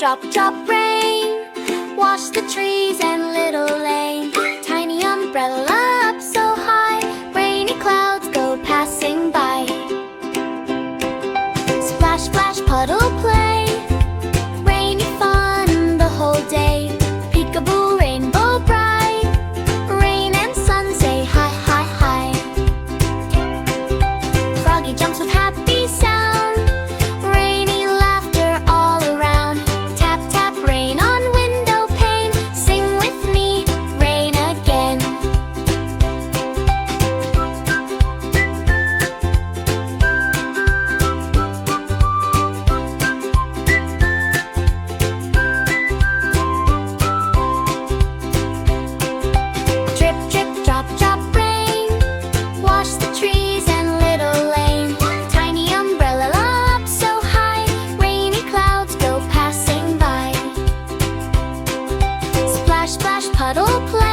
drop, drop rain. Wash the trees and little lane. Tiny umbrella up so high, rainy clouds go passing by. Splash, splash, puddle play. Rainy fun the whole day. Peekaboo, rainbow bright. Rain and sun say hi, hi, hi. Froggy jumps with happy sound. Rainy laughter all around. Tap, tap, rain on window pane. Sing with me, rain again. Drip, drip, drop, drop rain. Wash the trees and little lane. Tiny umbrella up so high, rainy clouds go passing by. Splash, splash, puddle play.